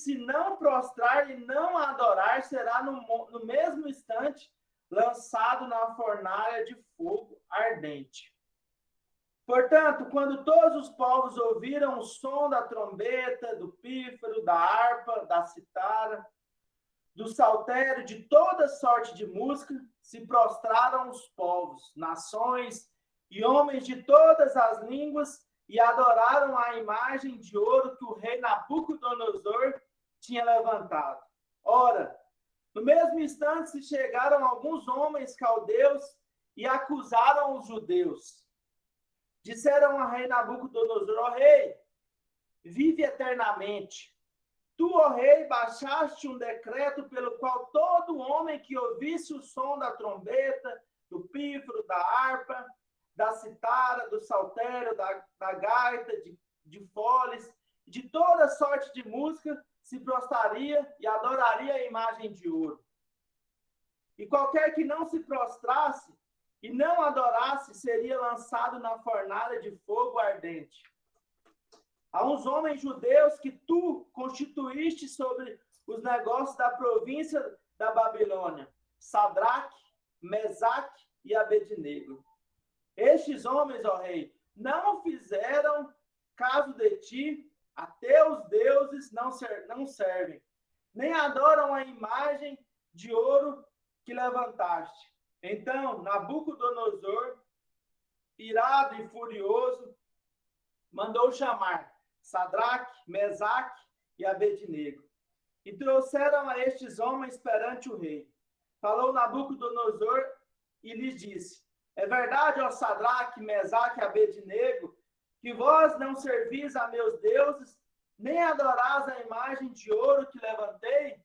se não prostrar e não adorar, será no mesmo instante lançado na fornalha de fogo ardente. Portanto, quando todos os povos ouviram o som da trombeta, do pífaro, da harpa, da citara, do saltério, de toda sorte de música, se prostraram os povos, nações e homens de todas as línguas e adoraram a imagem de ouro que o rei Nabucodonosor tinha levantado. Ora, no mesmo instante se chegaram alguns homens caldeus e acusaram os judeus. Disseram ao rei Nabucodonosor: ó rei, vive eternamente. Tu, ó rei, baixaste um decreto pelo qual todo homem que ouvisse o som da trombeta, do pífaro, da harpa, da citara, do saltério, da gaita, de foles, de toda sorte de música, se prostraria e adoraria a imagem de ouro. E qualquer que não se prostrasse e não adorasse, seria lançado na fornalha de fogo ardente. Há uns homens judeus que tu constituíste sobre os negócios da província da Babilônia, Sadraque, Mesaque e Abednego. Estes homens, ó rei, não fizeram caso de ti, a teus deuses não servem, nem adoram a imagem de ouro que levantaste. Então, Nabucodonosor, irado e furioso, mandou chamar Sadraque, Mesaque e Abednego. E trouxeram a estes homens perante o rei. Falou Nabucodonosor e lhes disse: é verdade, ó Sadraque, Mesaque e Abednego, que vós não servis a meus deuses, nem adorais a imagem de ouro que levantei?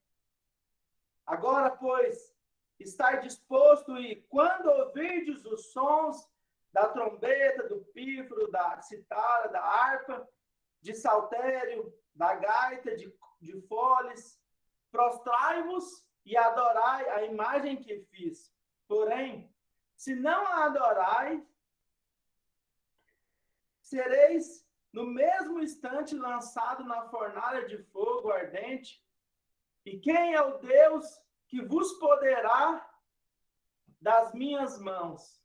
Agora, pois, estai disposto e, quando ouvirdes os sons da trombeta, do pífaro, da citara, da harpa, de saltério, da gaita, de foles, prostrai-vos e adorai a imagem que fiz. Porém, se não a adorais, sereis no mesmo instante lançado na fornalha de fogo ardente. E quem é o Deus que vos poderá das minhas mãos?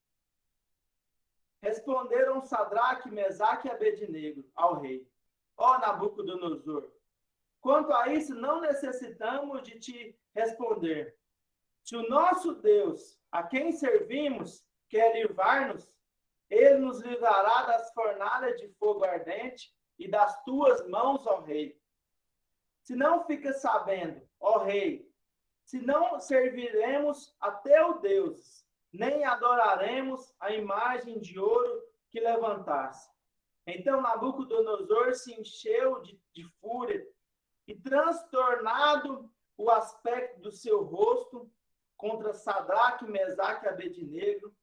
Responderam Sadraque, Mesaque e Abednego ao rei: ó Nabucodonosor, quanto a isso não necessitamos de te responder. Se o nosso Deus, a quem servimos, quer livrar-nos, ele nos livrará das fornalhas de fogo ardente e das tuas mãos, ó rei. Se não fica sabendo, ó rei, se não serviremos a teu Deus, nem adoraremos a imagem de ouro que levantasse. Então Nabucodonosor se encheu de fúria e, transtornado o aspecto do seu rosto contra Sadraque, Mesaque e Abednego,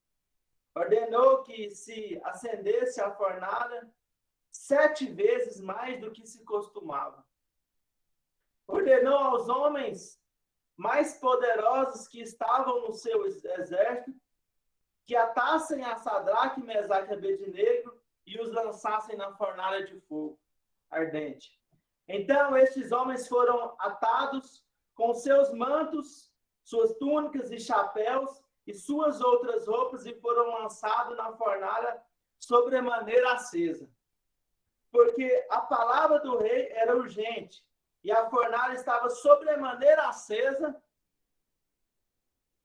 ordenou que se acendesse a fornalha 7 vezes mais do que se costumava. Ordenou aos homens mais poderosos que estavam no seu exército que atassem a Sadraque, Mesaque e Abednego e os lançassem na fornalha de fogo ardente. Então estes homens foram atados com seus mantos, suas túnicas e chapéus e suas outras roupas e foram lançados na fornalha sobremaneira acesa. Porque a palavra do rei era urgente e a fornalha estava sobremaneira acesa.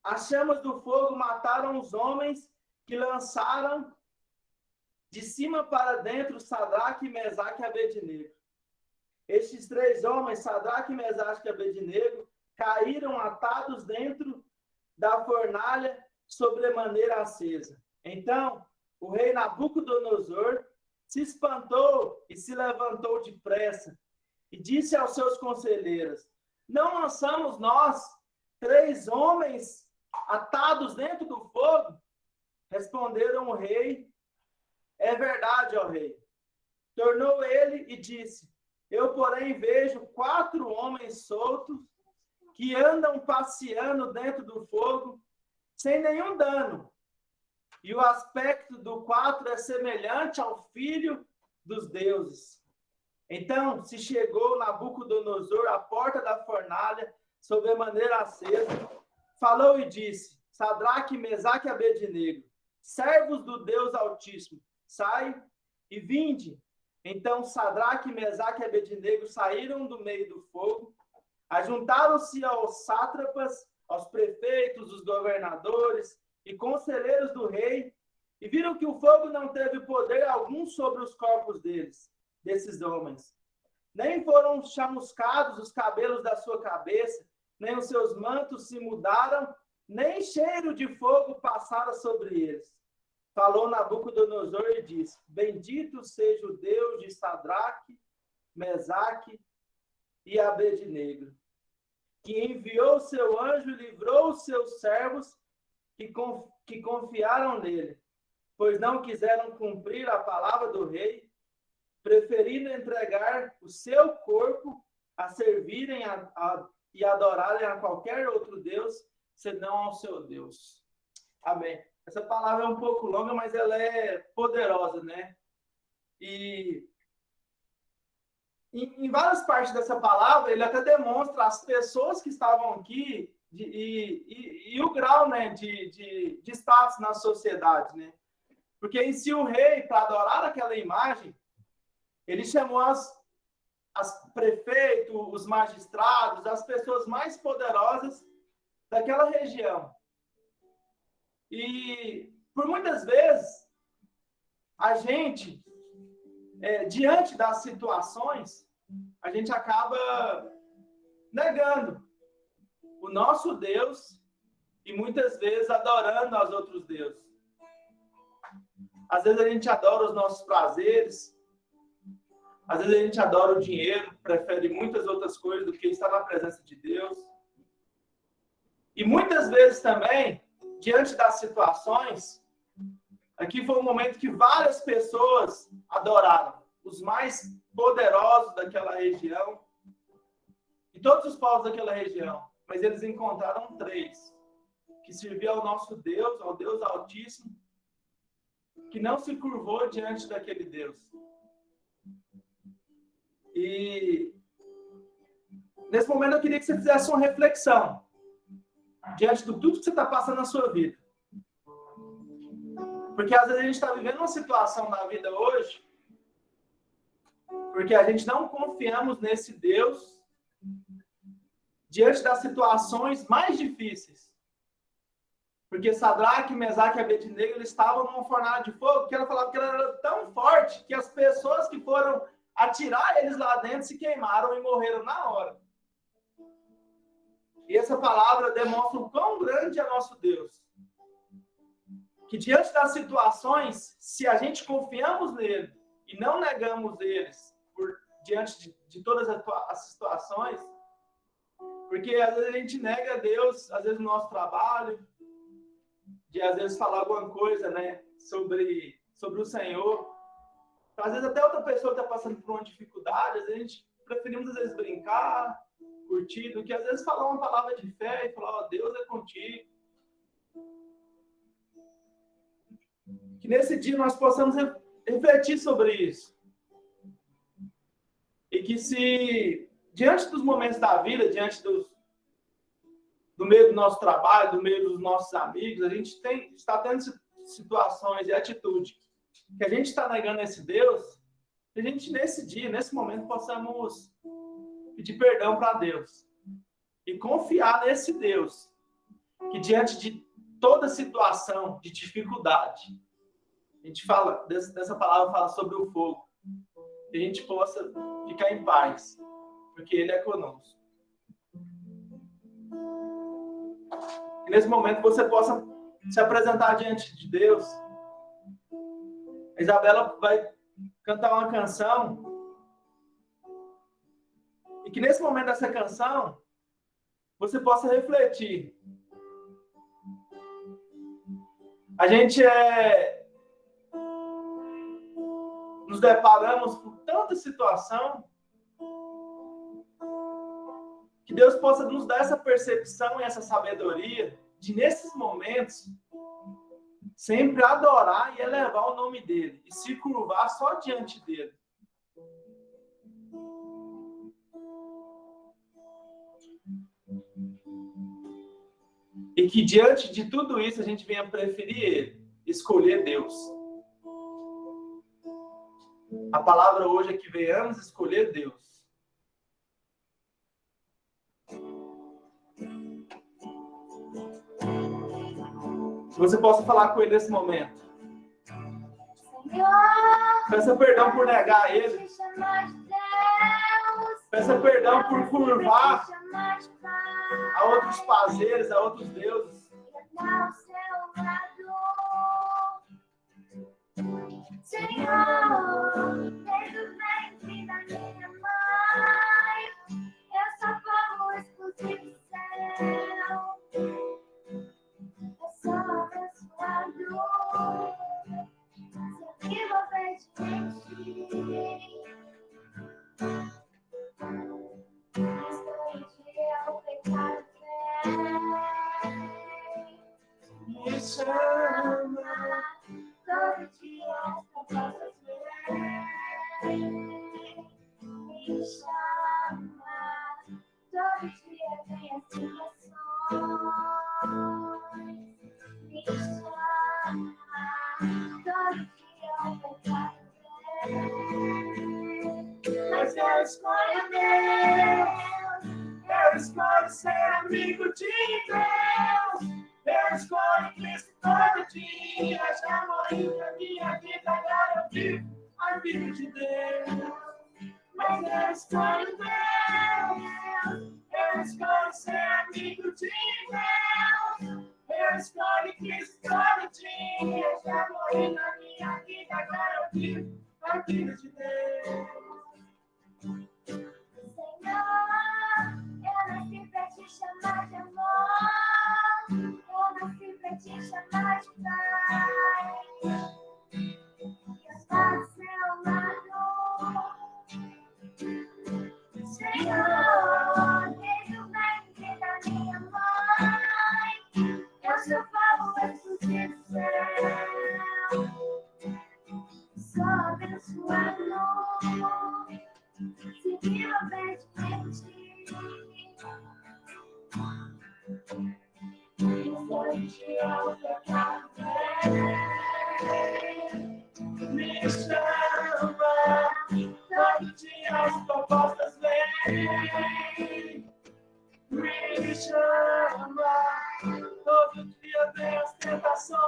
As chamas do fogo mataram os homens que lançaram de cima para dentro Sadraque, Mesaque e Abednego. Estes 3 homens, Sadraque, Mesaque e Abednego, caíram atados dentro da fornalha sobremaneira acesa. Então, o rei Nabucodonosor se espantou e se levantou depressa e disse aos seus conselheiros: não lançamos nós 3 homens atados dentro do fogo? Responderam o rei: é verdade, ó rei. Tornou ele e disse: eu, porém, vejo 4 homens soltos que andam passeando dentro do fogo sem nenhum dano. E o aspecto do 4 é semelhante ao filho dos deuses. Então se chegou Nabucodonosor à porta da fornalha, sobremaneira acesa, falou e disse: Sadraque, Mesaque e Abednego, servos do Deus Altíssimo, sai e vinde. Então Sadraque, Mesaque e Abednego saíram do meio do fogo, ajuntaram-se aos sátrapas, aos prefeitos, os governadores e conselheiros do rei, e viram que o fogo não teve poder algum sobre os corpos desses homens. Nem foram chamuscados os cabelos da sua cabeça, nem os seus mantos se mudaram, nem cheiro de fogo passara sobre eles. Falou Nabucodonosor e disse: Bendito seja o Deus de Sadraque, Mesaque e Abednego, que enviou seu anjo e livrou os seus servos que confiaram nele, pois não quiseram cumprir a palavra do rei, preferindo entregar o seu corpo a servirem e adorarem a qualquer outro Deus, senão ao seu Deus. Amém. Essa palavra é um pouco longa, mas ela é poderosa, né? E em várias partes dessa palavra, ele até demonstra as pessoas que estavam aqui e o grau, né, de status na sociedade, né? Porque em si o rei, para adorar aquela imagem, ele chamou as prefeitos, os magistrados, as pessoas mais poderosas daquela região. E por muitas vezes a gente, diante das situações, a gente acaba negando o nosso Deus e muitas vezes adorando aos outros deuses. Às vezes a gente adora os nossos prazeres, às vezes a gente adora o dinheiro, prefere muitas outras coisas do que estar na presença de Deus. E muitas vezes também, diante das situações, aqui foi um momento que várias pessoas adoraram, os mais poderosos daquela região, e todos os povos daquela região, mas eles encontraram 3, que serviam ao nosso Deus, ao Deus Altíssimo, que não se curvou diante daquele Deus. E nesse momento eu queria que você fizesse uma reflexão diante de tudo que você está passando na sua vida. Porque às vezes a gente está vivendo uma situação na vida hoje porque a gente não confiamos nesse Deus diante das situações mais difíceis. Porque Sadraque, Mesaque e Abednego, eles estavam numa fornalha de fogo, que ela falava que ela era tão forte que as pessoas que foram atirar eles lá dentro se queimaram e morreram na hora. E essa palavra demonstra o quão grande é nosso Deus. Que diante das situações, se a gente confiamos nele e não negamos eles diante de todas as situações, porque às vezes a gente nega a Deus, às vezes no nosso trabalho, de às vezes falar alguma coisa, né, sobre o Senhor. Às vezes até outra pessoa está passando por uma dificuldade, às vezes a gente preferimos às vezes brincar, curtir, do que às vezes falar uma palavra de fé e falar, ó, Deus é contigo. Que nesse dia nós possamos refletir sobre isso. E que se, diante dos momentos da vida, diante do meio do nosso trabalho, do meio dos nossos amigos, a gente está tendo situações e atitude que a gente está negando esse Deus, que a gente nesse dia, nesse momento, possamos pedir perdão para Deus e confiar nesse Deus, que diante de toda situação de dificuldade, a gente fala, dessa palavra fala sobre o fogo, que a gente possa ficar em paz, porque Ele é conosco. E nesse momento você possa se apresentar diante de Deus. A Isabela vai cantar uma canção, e que nesse momento dessa canção você possa refletir. A gente nos deparamos com tanta situação, que Deus possa nos dar essa percepção e essa sabedoria de, nesses momentos, sempre adorar e elevar o nome dele e se curvar só diante dele. E que diante de tudo isso a gente venha preferir Ele, escolher Deus. A palavra hoje é que venhamos escolher Deus. Que você possa falar com Ele nesse momento. Peça perdão por negar Ele. Peça perdão por curvar a outros prazeres, a outros deuses. Senhor, desde o ventre da minha mãe, eu sou povo exclusivo do céu. Eu sou abençoado, sempre obediente. Estou em dia ao pecado vem. Me chama. Todo dia as propostas vêm, me chama. Todo dia vem as situações, me chama. Todo dia o pecado vem, mas eu escolho Deus. Eu escolho ser amigo de Deus. Eu escolho Cristo todo dia, já morri pra minha vida, agora eu vivo a vida de Deus. Mas eu escolho Deus, eu escolho ser amigo de Deus. Eu escolho Cristo todo dia, já morri na minha vida, agora eu vivo a vida de Deus. Senhor, eu nasci pra te chamar de amor. Eu nasci pra te chamar de pai. Eu estou do seu lado. Senhor, desde o ventre da minha mãe, eu sou povo exclusivo do céu. Sou abençoado, seguiu obediente. Me chama, todo dia as propostas vêm. Me chama, todo dia vem as tentações.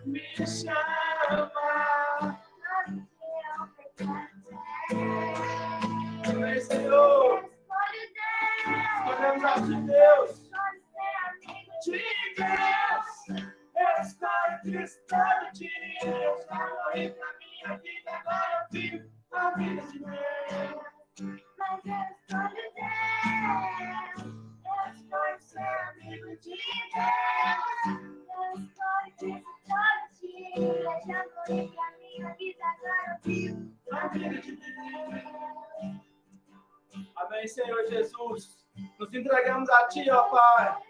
Me chama, todo dia o pecado vem. Amém, Senhor. Escolhemos a ti, Deus. De Deus, eu escolho Cristo todo dia. Eu já morri pra minha vida, agora eu vivo a vida de Deus. Mas eu escolho Deus, eu escolho ser amigo de Deus. Eu escolho Cristo todo dia. Já morri pra minha vida, agora eu vivo a vida de Deus. Amém, Senhor Jesus. Nos entregamos a ti, ó Pai.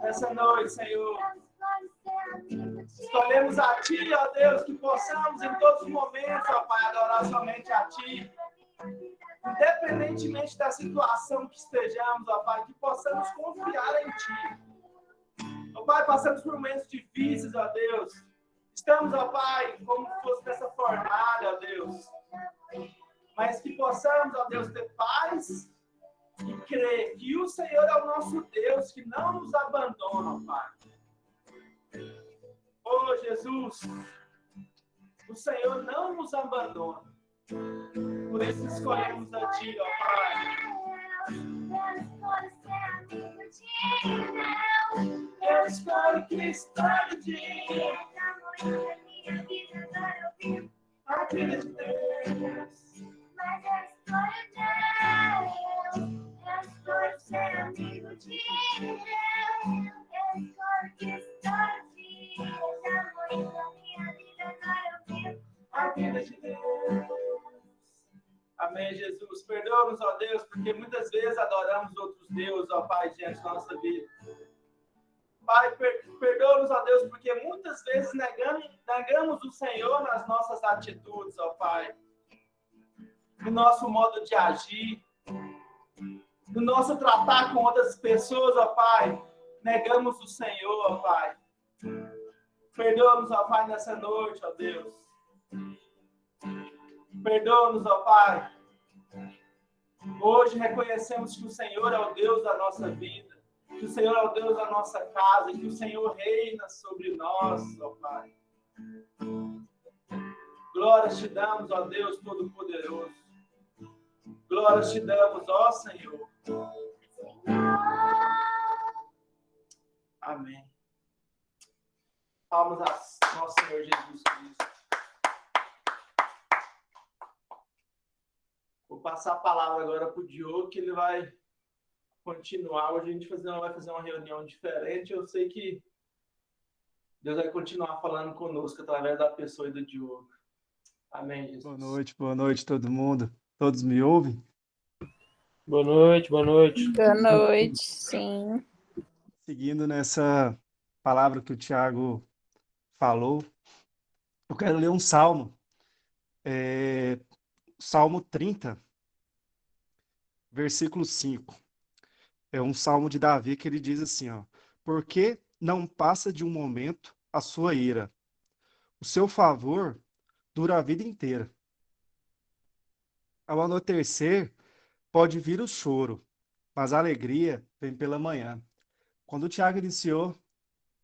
Nessa noite, Senhor. Escolhemos a ti, ó Deus, que possamos em todos os momentos, ó Pai, adorar somente a ti. Independentemente da situação que estejamos, ó Pai, que possamos confiar em ti. Ó Pai, passamos por momentos difíceis, ó Deus. Estamos, ó Pai, como se fosse nessa fornalha, ó Deus. Mas que possamos, ó Deus, ter paz e crer que o Senhor é o nosso Deus, que não nos abandona, ó Pai. Oh, Jesus, o Senhor não nos abandona. Por isso escolhemos a Ti, ó Pai. Eu escolho Cristo todo dia. A vida de Deus. Mas eu escolho Deus. Eu escolho ser amigo de Deus. Eu escolho Cristo todo dia. Já morri pra minha vida, agora eu vivo A vida de Deus. Amém, Jesus. Perdoa-nos, ó Deus, porque muitas vezes adoramos outros deuses, ó Pai, diante da nossa vida. Pai, perdoa-nos, ó Deus, porque muitas vezes negamos o Senhor nas nossas atitudes, ó Pai. No nosso modo de agir. no nosso tratar com outras pessoas, ó Pai, negamos o Senhor, ó Pai. Perdoa-nos, ó Pai, nessa noite, ó Deus. Perdoa-nos, ó Pai. Hoje reconhecemos que o Senhor é o Deus da nossa vida, que o Senhor é o Deus da nossa casa, que o Senhor reina sobre nós, ó Pai. Glórias te damos, ó Deus Todo-Poderoso. Glórias te damos, ó Senhor. Amém. Palmas a nosso Senhor Jesus Cristo. Vou passar a palavra agora para o Diogo, que ele vai continuar. Hoje a gente vai fazer uma reunião diferente. Eu sei que Deus vai continuar falando conosco através da pessoa e do Diogo. Amém, Jesus. Boa noite todo mundo. Todos me ouvem? Boa noite, boa noite. Boa noite, sim. Seguindo nessa palavra que o Tiago falou, eu quero ler um salmo. Salmo 30, versículo 5. É um salmo de Davi que ele diz assim, ó: porque não passa de um momento a sua ira, o seu favor dura a vida inteira. Ao anoitecer pode vir o choro, mas a alegria vem pela manhã. Quando o Tiago iniciou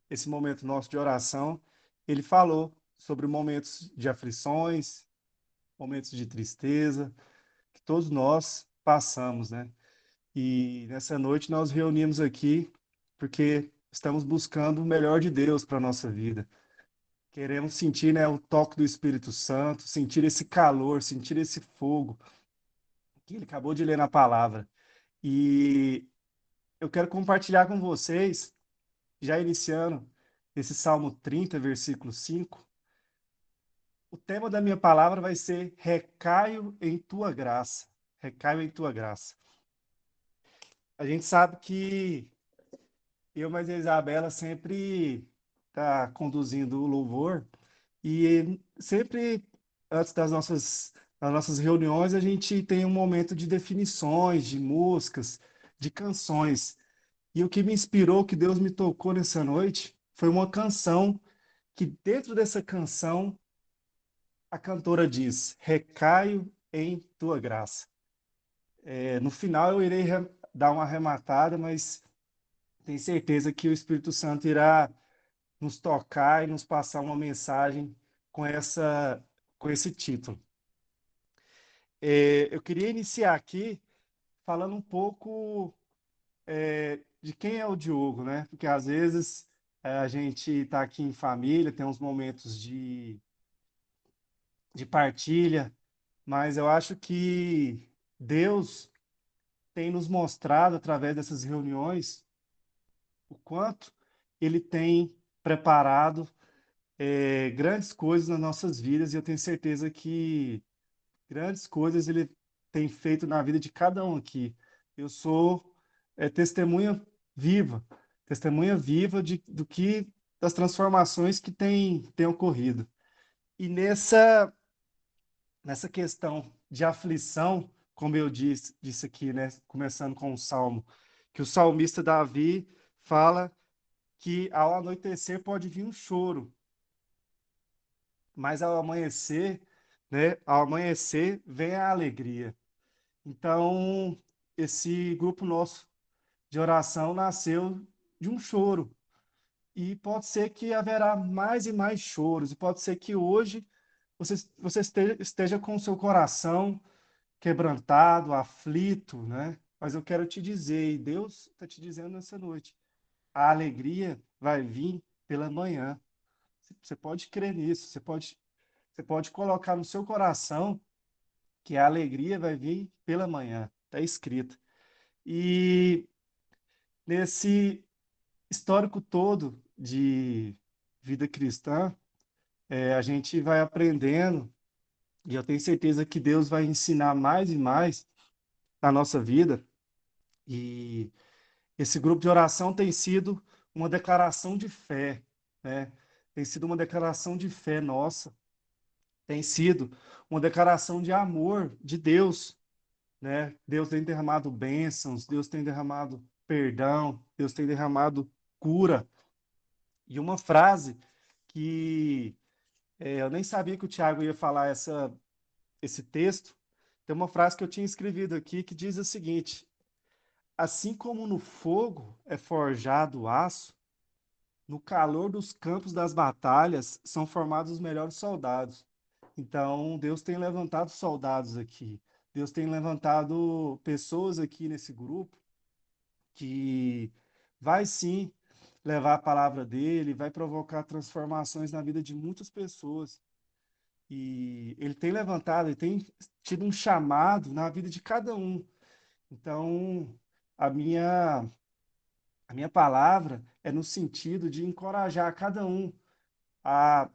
esse momento nosso de oração, ele falou sobre momentos de aflições, momentos de tristeza, que todos nós passamos, né? E nessa noite nós reunimos aqui porque estamos buscando o melhor de Deus para a nossa vida. Queremos sentir, né, o toque do Espírito Santo, sentir esse calor, sentir esse fogo que ele acabou de ler na palavra. E eu quero compartilhar com vocês, já iniciando esse Salmo 30, versículo 5. O tema da minha palavra vai ser Recaio em tua graça. Recaio em tua graça. A gente sabe que eu, mas a Isabela sempre está conduzindo o louvor e sempre antes das nossas reuniões a gente tem um momento de definições, de músicas, de canções. E o que me inspirou, que Deus me tocou nessa noite, foi uma canção que dentro dessa canção a cantora diz: Recaio em tua graça. No final eu irei dar uma arrematada, mas tenho certeza que o Espírito Santo irá nos tocar e nos passar uma mensagem com com esse título. Eu queria iniciar aqui falando um pouco de quem é o Diogo, né? Porque às vezes a gente está aqui em família, tem uns momentos de partilha, mas eu acho que Deus tem nos mostrado através dessas reuniões o quanto Ele tem preparado grandes coisas nas nossas vidas, e eu tenho certeza que grandes coisas Ele tem feito na vida de cada um aqui. Eu sou testemunha testemunha viva das transformações que têm ocorrido. E nessa questão de aflição, como eu disse aqui, né, começando com o Salmo, que o salmista Davi fala que ao anoitecer pode vir um choro, mas ao amanhecer vem a alegria. Então, esse grupo nosso de oração nasceu de um choro. E pode ser que haverá mais e mais choros, e pode ser que hoje você esteja com o seu coração quebrantado, aflito, né? Mas eu quero te dizer, e Deus está te dizendo nessa noite, a alegria vai vir pela manhã. Você pode crer nisso, você pode colocar no seu coração que a alegria vai vir pela manhã. Está escrito. E nesse histórico todo de vida cristã, a gente vai aprendendo, e eu tenho certeza que Deus vai ensinar mais e mais na nossa vida. E esse grupo de oração tem sido uma declaração de fé, né? Tem sido uma declaração de fé nossa, tem sido uma declaração de amor de Deus né? Deus tem derramado bênçãos, Deus tem derramado perdão, Deus tem derramado cura. E uma frase que eu nem sabia que o Tiago ia falar esse texto, tem uma frase que eu tinha escrevido aqui que diz o seguinte: assim como no fogo é forjado o aço, no calor dos campos das batalhas são formados os melhores soldados. Então, Deus tem levantado soldados aqui. Deus tem levantado pessoas aqui nesse grupo que vai sim levar a palavra dele, vai provocar transformações na vida de muitas pessoas. E ele tem levantado, ele tem tido um chamado na vida de cada um. Então, a minha a minha palavra é no sentido de encorajar cada um a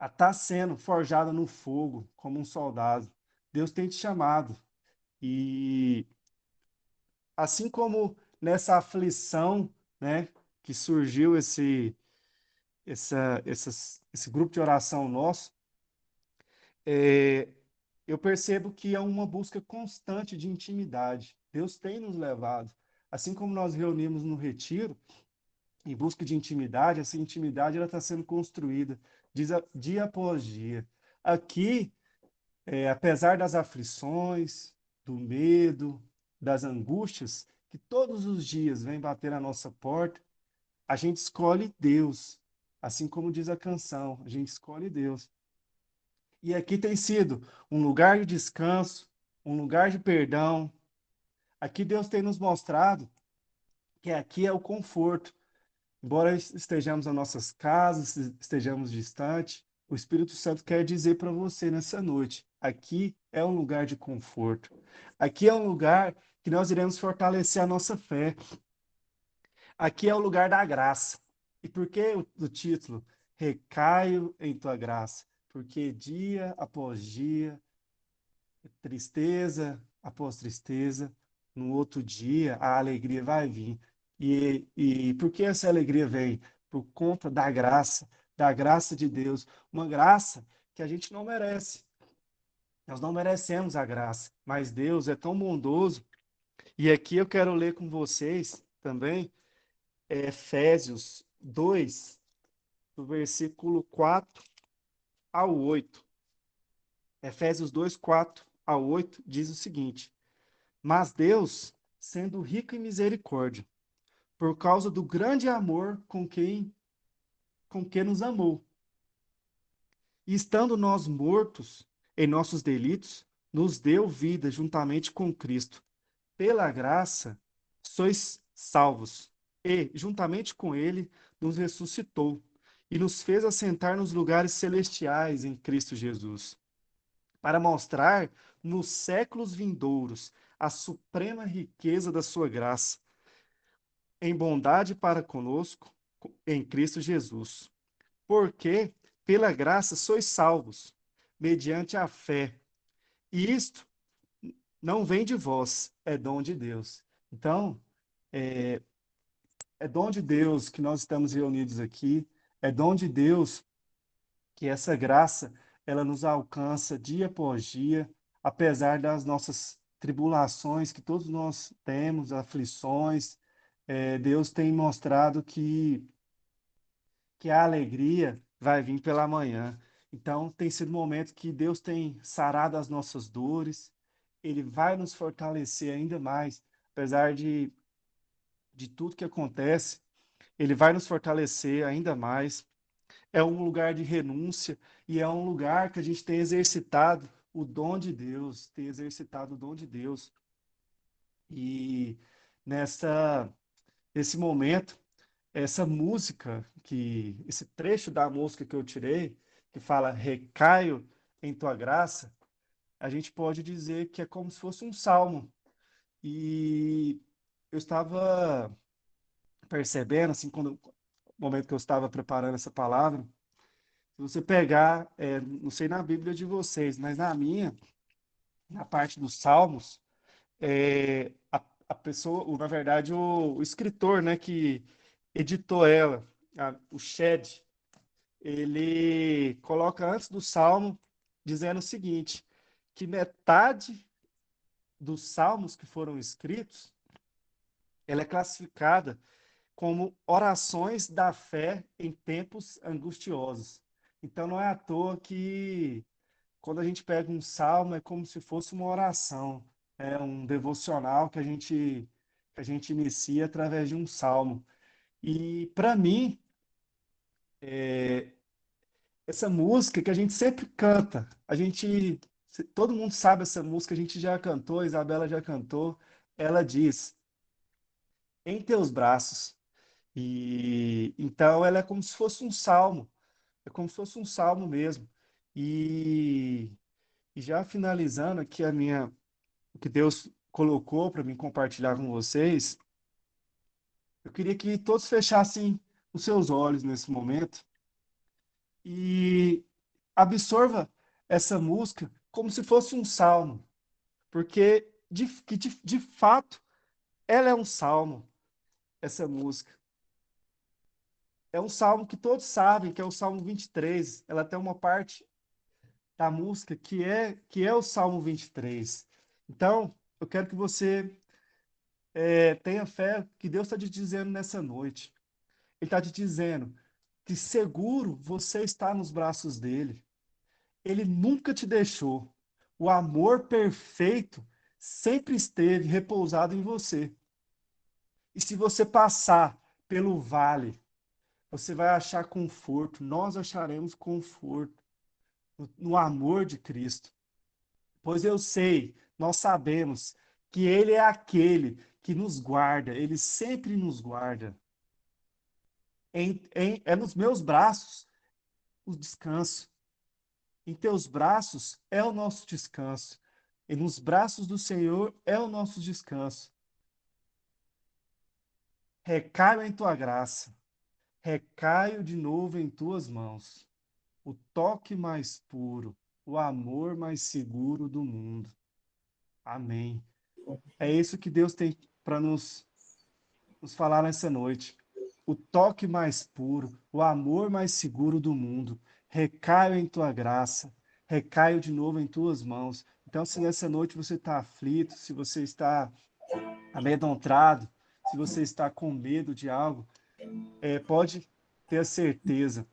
estar sendo forjado no fogo como um soldado. Deus tem te chamado. E assim como nessa aflição, né, que surgiu esse grupo de oração nosso, é, eu percebo que é uma busca constante de intimidade. Deus tem nos levado. Assim como nós reunimos no retiro, em busca de intimidade, essa intimidade ela está sendo construída dia após dia. Aqui, apesar das aflições, do medo, das angústias, que todos os dias vêm bater na nossa porta, a gente escolhe Deus. Assim como diz a canção, a gente escolhe Deus. E aqui tem sido um lugar de descanso, um lugar de perdão. Aqui Deus tem nos mostrado que aqui é o conforto. Embora estejamos nas nossas casas, estejamos distantes, o Espírito Santo quer dizer para você nessa noite: aqui é um lugar de conforto. Aqui é um lugar que nós iremos fortalecer a nossa fé. Aqui é o lugar da graça. E por que o título? Recaio em tua graça. Porque dia após dia, tristeza após tristeza, no outro dia a alegria vai vir. E por que essa alegria vem? Por conta da graça de Deus, uma graça que a gente não merece. Nós não merecemos a graça, mas Deus é tão bondoso. E aqui eu quero ler com vocês também Efésios 2, do versículo 4 ao 8. Efésios 2, 4 ao 8 diz o seguinte: mas Deus, sendo rico em misericórdia, por causa do grande amor com que nos amou, e estando nós mortos em nossos delitos, nos deu vida juntamente com Cristo. Pela graça sois salvos, e, juntamente com ele, nos ressuscitou e nos fez assentar nos lugares celestiais em Cristo Jesus, para mostrar nos séculos vindouros a suprema riqueza da sua graça em bondade para conosco em Cristo Jesus. Porque pela graça sois salvos, mediante a fé. E isto não vem de vós, é dom de Deus. Então, é, é dom de Deus que nós estamos reunidos aqui, é dom de Deus que essa graça ela nos alcança dia após dia, apesar das nossas tribulações que todos nós temos, aflições. Deus tem mostrado que a alegria vai vir pela manhã. Então, tem sido um momento que Deus tem sarado as nossas dores, Ele vai nos fortalecer ainda mais, apesar de tudo que acontece, Ele vai nos fortalecer ainda mais. É um lugar de renúncia e é um lugar que a gente tem exercitado o dom de Deus, tem exercitado o dom de Deus. E nessa, nesse momento, essa música, esse trecho da música que eu tirei, que fala recaio em tua graça, a gente pode dizer que é como se fosse um salmo. E eu estava percebendo, assim, no momento que eu estava preparando essa palavra, se você pegar, não sei na Bíblia de vocês, mas na minha, na parte dos salmos, a pessoa, na verdade, o escritor, né, que editou ela, o Shed, ele coloca antes do salmo dizendo o seguinte, que metade dos salmos que foram escritos, ela é classificada como orações da fé em tempos angustiosos. Então, não é à toa que, quando a gente pega um salmo, é como se fosse uma oração, é um devocional que a gente inicia através de um salmo. E, para mim, essa música que a gente sempre canta, todo mundo sabe essa música, a gente já cantou, a Isabela já cantou, ela diz, em teus braços. E então ela é como se fosse um salmo, é como se fosse um salmo mesmo. E, e já finalizando aqui o que Deus colocou para mim compartilhar com vocês, eu queria que todos fechassem os seus olhos nesse momento e absorva essa música como se fosse um salmo, porque de fato ela é um salmo, essa música. É um salmo que todos sabem, que é o Salmo 23. Ela tem uma parte da música que é o Salmo 23. Então, eu quero que você tenha fé que Deus está te dizendo nessa noite. Ele está te dizendo que seguro você está nos braços dele. Ele nunca te deixou. O amor perfeito sempre esteve repousado em você. E se você passar pelo vale, você vai achar conforto. Nós acharemos conforto no amor de Cristo. Pois eu sei, nós sabemos que Ele é aquele que nos guarda, Ele sempre nos guarda. É nos meus braços o descanso. Em teus braços é o nosso descanso. E nos braços do Senhor é o nosso descanso. Recaio em tua graça. Recaio de novo em tuas mãos. O toque mais puro, o amor mais seguro do mundo. Amém. É isso que Deus tem para nos falar nessa noite. O toque mais puro, o amor mais seguro do mundo. Recaio em tua graça, recaio de novo em tuas mãos. Então, se nessa noite você está aflito, se você está amedrontado, se você está com medo de algo, pode ter a certeza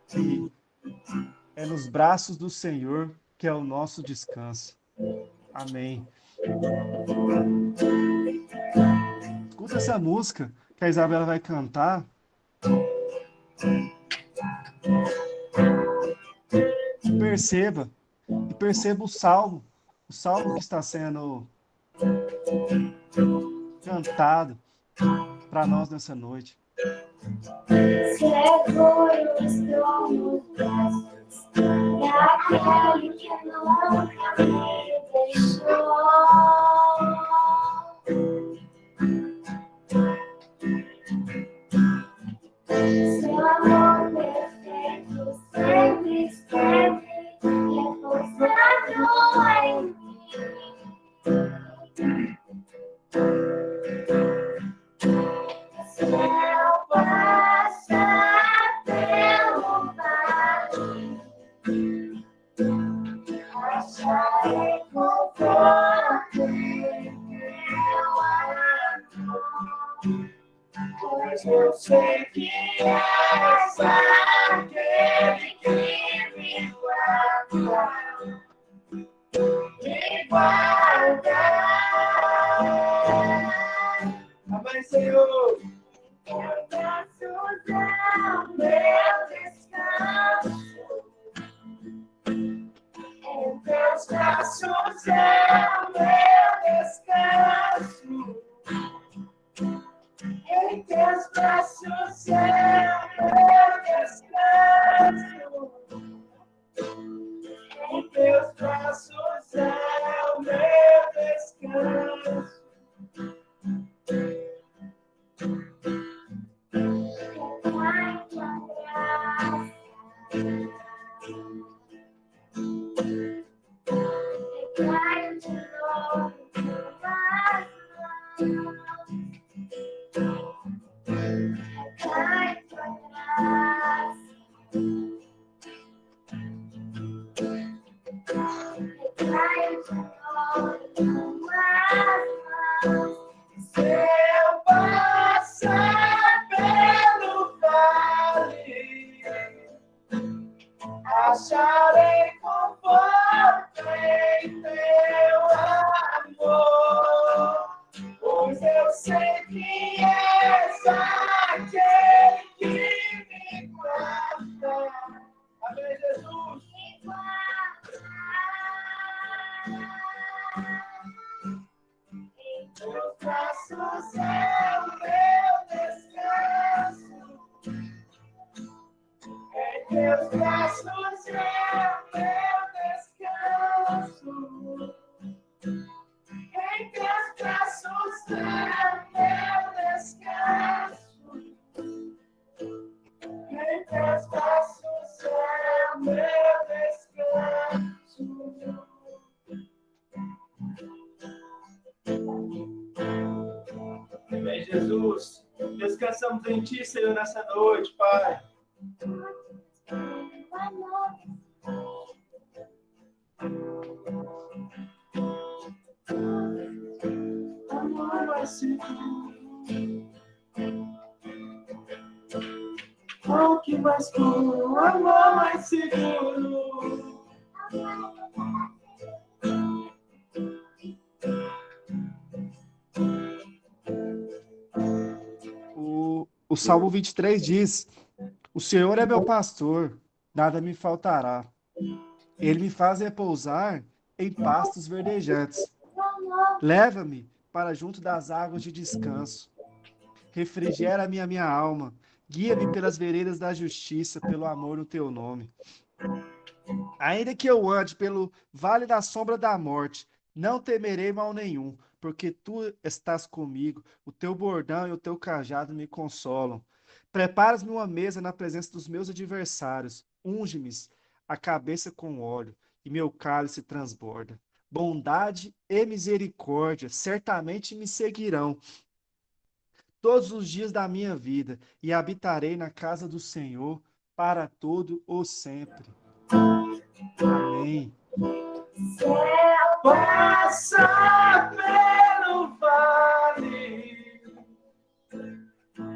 que é nos braços do Senhor que é o nosso descanso. Amém. Escuta essa música que a Isabela vai cantar. Perceba, e perceba o salmo que está sendo cantado para nós nessa noite. Seguro estou nos braços daquele que nunca me deixou. Seu amor perfeito sempre esteve repousado em mim. Céu passa pelo vale, acharei conforto em teu amor. Pois eu sei que és aquele que me guarda, me guarda. Amém, Senhor. Teus braços é o meu descanso. Em teus braços é o meu descanso. Em teus braços é o meu descanso. Em teus braços é o meu descanso. Recai tua graça. Recai de novo tuas mãos. Recai tua graça. Recai acharei conforto em teu amor, pois eu sei que és aquele que me guarda. Amém, Jesus. Em teus braços é o meu descanso. Em teus braços é o meu descanso. Em teus braços é o meu descanso. Em teus braços é o meu descanso. Amém, Jesus. Descansamos em Ti, Senhor, nessa noite, Pai. Amor mais seguro. O que mais puro, amor mais seguro. O Salmo 23 diz: O Senhor é meu pastor, nada me faltará. Ele me faz repousar em pastos verdejantes. Leva-me para junto das águas de descanso. Refrigera-me a minha alma. Guia-me pelas veredas da justiça, pelo amor do teu nome. Ainda que eu ande pelo vale da sombra da morte, não temerei mal nenhum, porque tu estás comigo, o teu bordão e o teu cajado me consolam. Preparas-me uma mesa na presença dos meus adversários, unge-me a cabeça com óleo, e meu cálice transborda. Bondade e misericórdia certamente me seguirão todos os dias da minha vida, e habitarei na casa do Senhor para todo o sempre. Amém. Céu passa pelo vale,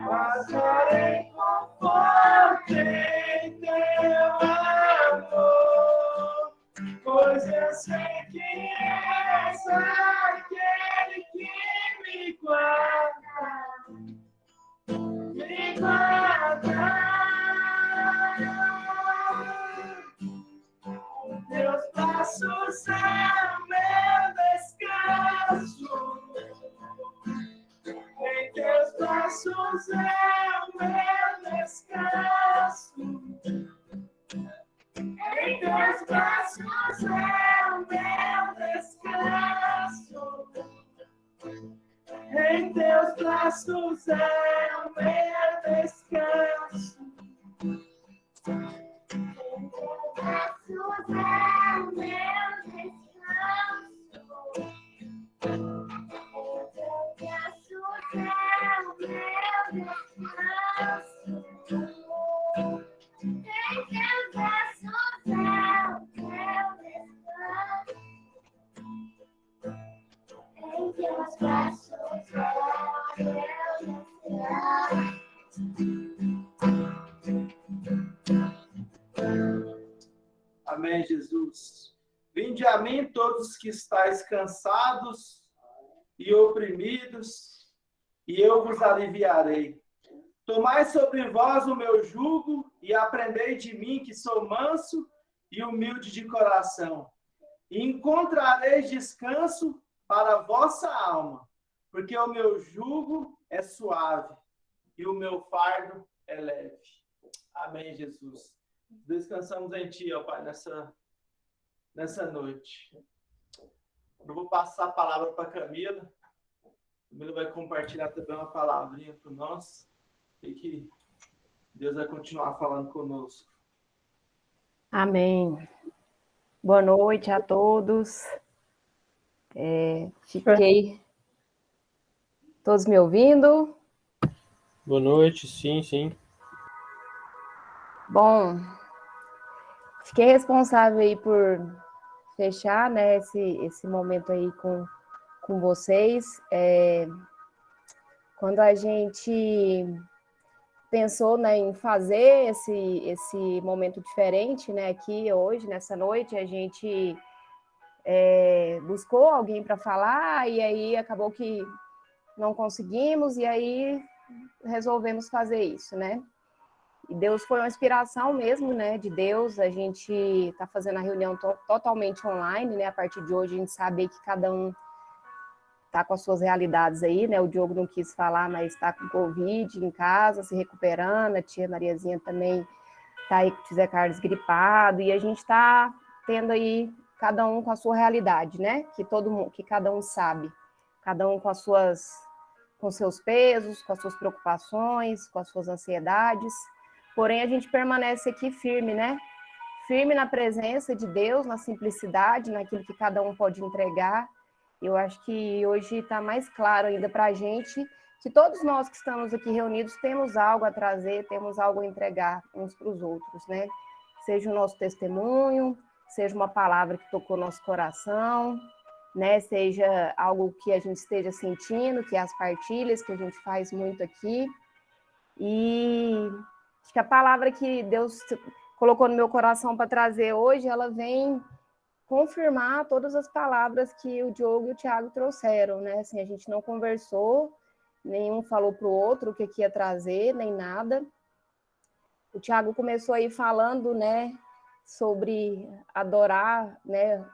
acharei conforto em teu amor, pois eu sei que és aquele que me guarda, me guarda. Teus braços é o meu descanso. Em teus braços é o meu descanso. Em teus braços é o meu descanso. Em teus braços é o meu descanso. Amém, Jesus. Vinde a mim todos que estáis cansados e oprimidos, e eu vos aliviarei. Tomai sobre vós o meu jugo e aprendei de mim, que sou manso e humilde de coração. E encontrareis descanso para a vossa alma, porque o meu jugo é suave e o meu fardo é leve. Amém, Jesus. Descansamos em Ti, ó Pai, nessa noite. Eu vou passar a palavra para a Camila. A Camila vai compartilhar também uma palavrinha para nós. E que Deus vai continuar falando conosco. Amém. Boa noite a todos. Fiquei... Todos me ouvindo? Boa noite, sim. Bom, fiquei responsável aí por fechar, né, esse momento aí com vocês. Quando a gente pensou, né, em fazer esse momento diferente, né, aqui hoje, nessa noite, a gente buscou alguém para falar, e aí acabou que não conseguimos, e aí resolvemos fazer isso, né? E Deus foi uma inspiração mesmo, né, de Deus. A gente está fazendo a reunião totalmente online, né? A partir de hoje a gente sabe que cada um está com as suas realidades aí, né? O Diogo não quis falar, mas está com Covid em casa, se recuperando. A tia Mariazinha também está aí com o Zé Carlos gripado, e a gente está tendo aí cada um com a sua realidade, né? Que cada um sabe, cada um com seus pesos, com as suas preocupações, com as suas ansiedades. Porém, a gente permanece aqui firme, né? Firme na presença de Deus, na simplicidade, naquilo que cada um pode entregar. Eu acho que hoje está mais claro ainda para a gente que todos nós que estamos aqui reunidos temos algo a trazer, temos algo a entregar uns para os outros, né? Seja o nosso testemunho, seja uma palavra que tocou nosso coração, né? Seja algo que a gente esteja sentindo, que é as partilhas que a gente faz muito aqui. E acho que a palavra que Deus colocou no meu coração para trazer hoje, ela vem confirmar todas as palavras que o Diogo e o Thiago trouxeram, né? Assim, a gente não conversou, nenhum falou para o outro o que ia trazer, nem nada. O Thiago começou aí falando, né, sobre adorar, né,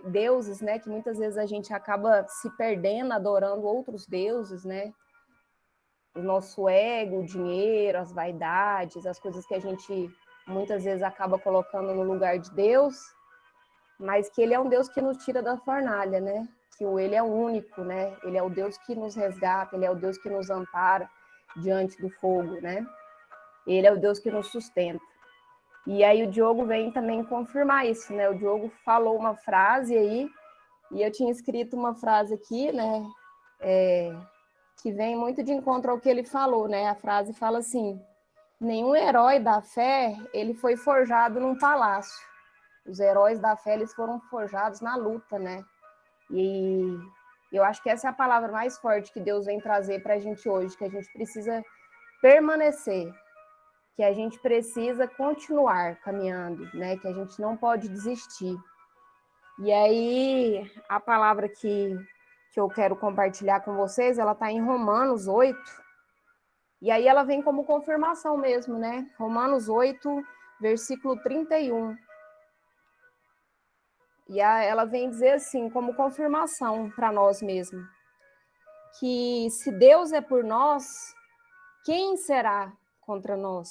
deuses, né, que muitas vezes a gente acaba se perdendo adorando outros deuses, né? O nosso ego, o dinheiro, as vaidades, as coisas que a gente muitas vezes acaba colocando no lugar de Deus, mas que ele é um Deus que nos tira da fornalha, né? Que ele é o único, né? Ele é o Deus que nos resgata, ele é o Deus que nos ampara diante do fogo, né? Ele é o Deus que nos sustenta. E aí o Diogo vem também confirmar isso, né? O Diogo falou uma frase aí, e eu tinha escrito uma frase aqui, né? Que vem muito de encontro ao que ele falou, né? A frase fala assim: nenhum herói da fé, ele foi forjado num palácio. Os heróis da fé, eles foram forjados na luta, né? E eu acho que essa é a palavra mais forte que Deus vem trazer para a gente hoje, que a gente precisa permanecer, que a gente precisa continuar caminhando, né? Que a gente não pode desistir. E aí, a palavra que eu quero compartilhar com vocês, ela está em Romanos 8, e aí ela vem como confirmação mesmo, né? Romanos 8, versículo 31. E ela vem dizer assim, como confirmação para nós mesmos, que se Deus é por nós, quem será contra nós?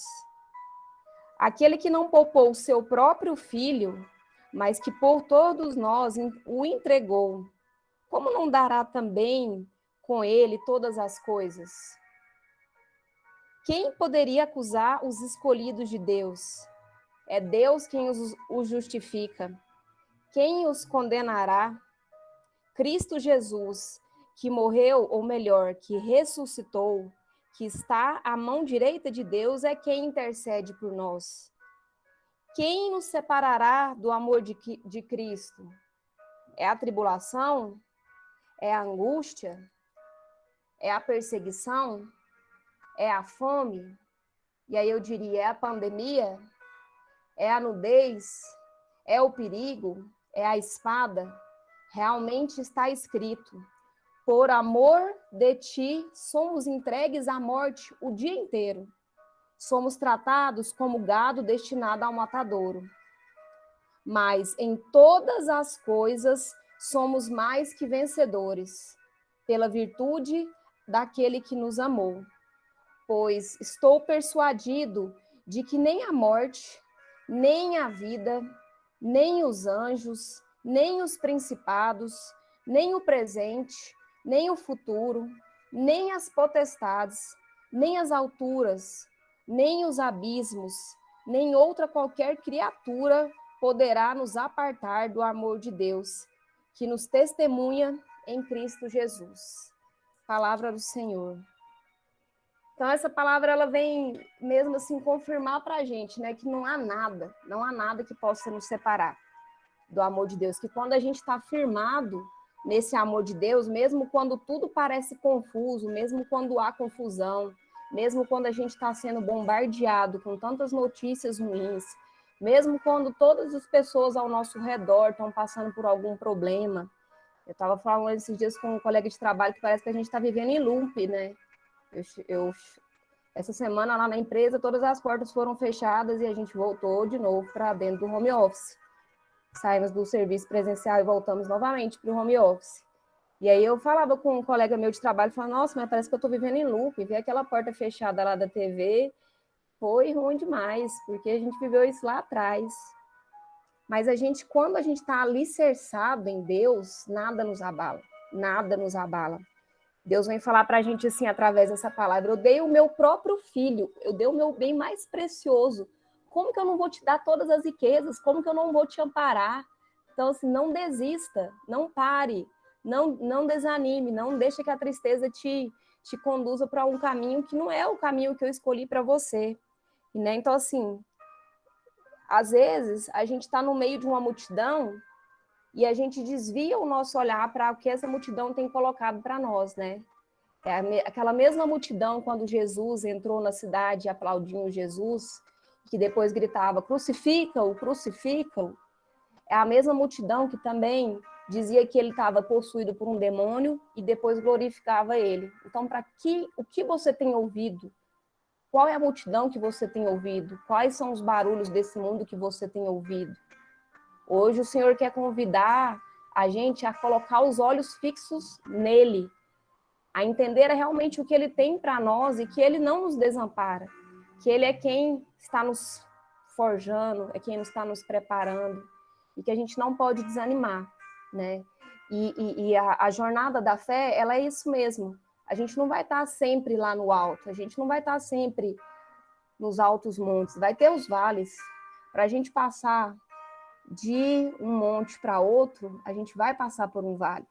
Aquele que não poupou o seu próprio filho, mas que por todos nós o entregou, como não dará também com ele todas as coisas? Quem poderia acusar os escolhidos de Deus? É Deus quem os justifica. Quem os condenará? Cristo Jesus, que morreu, ou melhor, que ressuscitou, que está à mão direita de Deus, é quem intercede por nós. Quem nos separará do amor de Cristo? É a tribulação? É a angústia? É a perseguição? É a fome? E aí eu diria, é a pandemia? É a nudez? É o perigo? É a espada? Realmente está escrito: por amor de ti, somos entregues à morte o dia inteiro. Somos tratados como gado destinado ao matadouro. Mas em todas as coisas somos mais que vencedores, pela virtude daquele que nos amou. Pois estou persuadido de que nem a morte, nem a vida, nem os anjos, nem os principados, nem o presente, nem o futuro, nem as potestades, nem as alturas, nem os abismos, nem outra qualquer criatura poderá nos apartar do amor de Deus, que nos testemunha em Cristo Jesus. Palavra do Senhor. Então, essa palavra, ela vem mesmo assim confirmar para a gente, né, que não há nada que possa nos separar do amor de Deus, que quando a gente está firmado nesse amor de Deus, mesmo quando tudo parece confuso, mesmo quando há confusão, mesmo quando a gente está sendo bombardeado com tantas notícias ruins, mesmo quando todas as pessoas ao nosso redor estão passando por algum problema. Eu estava falando esses dias com um colega de trabalho que parece que a gente está vivendo em loop, né? Essa semana lá na empresa, todas as portas foram fechadas e a gente voltou de novo para dentro do home office. Saímos do serviço presencial e voltamos novamente para o home office. E aí eu falava com um colega meu de trabalho, falando, nossa, mas parece que eu estou vivendo em loop. Ver aquela porta fechada lá da TV foi ruim demais, porque a gente viveu isso lá atrás. Mas quando a gente está alicerçado em Deus, nada nos abala, nada nos abala. Deus vem falar para a gente assim, através dessa palavra, eu dei o meu próprio filho, eu dei o meu bem mais precioso. Como que eu não vou te dar todas as riquezas? Como que eu não vou te amparar? Então, assim, não desista, não pare, não desanime, não deixe que a tristeza te conduza para um caminho que não é o caminho que eu escolhi para você. Né? Então, assim, às vezes, a gente está no meio de uma multidão e a gente desvia o nosso olhar para o que essa multidão tem colocado para nós, né? Aquela mesma multidão, quando Jesus entrou na cidade aplaudindo Jesus, que depois gritava, crucifica-o, crucifica-o, é a mesma multidão que também dizia que ele estava possuído por um demônio e depois glorificava ele. Então, o que você tem ouvido? Qual é a multidão que você tem ouvido? Quais são os barulhos desse mundo que você tem ouvido? Hoje o Senhor quer convidar a gente a colocar os olhos fixos nele, a entender realmente o que ele tem para nós e que ele não nos desampara, que ele é quem está nos forjando, é quem está nos preparando e que a gente não pode desanimar, né? E a jornada da fé, ela é isso mesmo. A gente não vai estar sempre lá no alto, a gente não vai estar sempre nos altos montes, vai ter os vales. Para a gente passar de um monte para outro, a gente vai passar por um vale.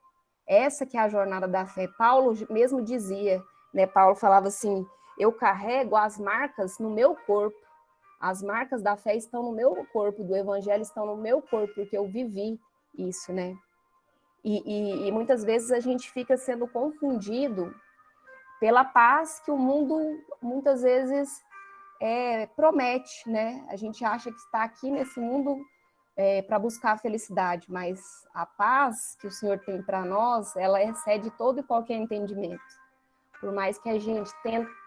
Essa que é a jornada da fé. Paulo mesmo dizia, né? Paulo falava assim, eu carrego as marcas no meu corpo. As marcas da fé estão no meu corpo, do evangelho estão no meu corpo, porque eu vivi isso, né? E muitas vezes a gente fica sendo confundido pela paz que o mundo muitas vezes promete, né? A gente acha que está aqui nesse mundo para buscar a felicidade, mas a paz que o Senhor tem para nós, ela excede todo e qualquer entendimento. Por mais que a gente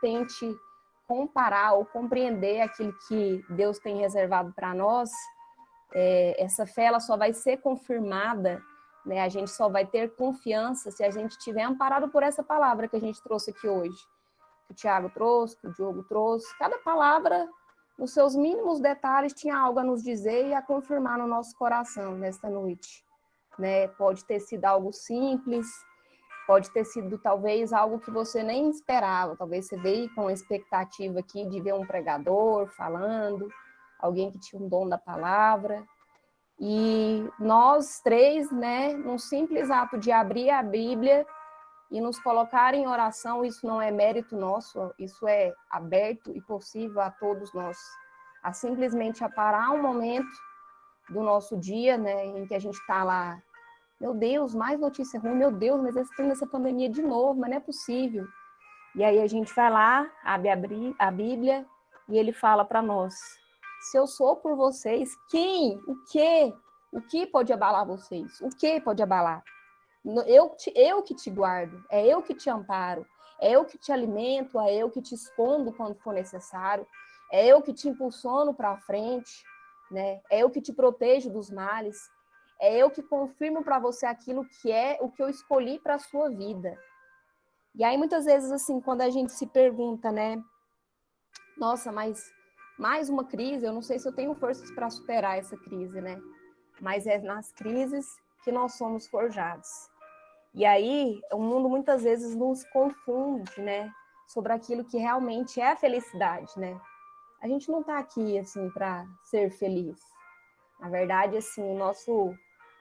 tente comparar ou compreender aquilo que Deus tem reservado para nós, essa fé ela só vai ser confirmada, né? A gente só vai ter confiança se a gente estiver amparado por essa palavra que a gente trouxe aqui hoje, que o Tiago trouxe, que o Diogo trouxe. Cada palavra, nos seus mínimos detalhes, tinha algo a nos dizer e a confirmar no nosso coração nesta noite, né? Pode ter sido algo simples, pode ter sido talvez algo que você nem esperava, talvez você veio com a expectativa aqui de ver um pregador falando, alguém que tinha um dom da palavra, e nós três, né, num simples ato de abrir a Bíblia e nos colocar em oração, isso não é mérito nosso, isso é aberto e possível a todos nós, a simplesmente parar um momento do nosso dia, né, em que a gente está lá, meu Deus, mais notícia ruim, meu Deus, mas estamos nessa pandemia de novo, mas não é possível. E aí a gente vai lá, abre a Bíblia e ele fala para nós, se eu sou por vocês, quem? O que pode abalar vocês? O que pode abalar? Eu que te guardo, é eu que te amparo, é eu que te alimento, é eu que te escondo quando for necessário, é eu que te impulsiono para frente, né? É eu que te protejo dos males, é eu que confirmo para você aquilo que é o que eu escolhi para a sua vida. E aí, muitas vezes, assim, quando a gente se pergunta, né? Nossa, mas mais uma crise, eu não sei se eu tenho forças para superar essa crise, né? Mas é nas crises que nós somos forjados. E aí, o mundo muitas vezes nos confunde, né? Sobre aquilo que realmente é a felicidade, né? A gente não está aqui, assim, para ser feliz. Na verdade, assim,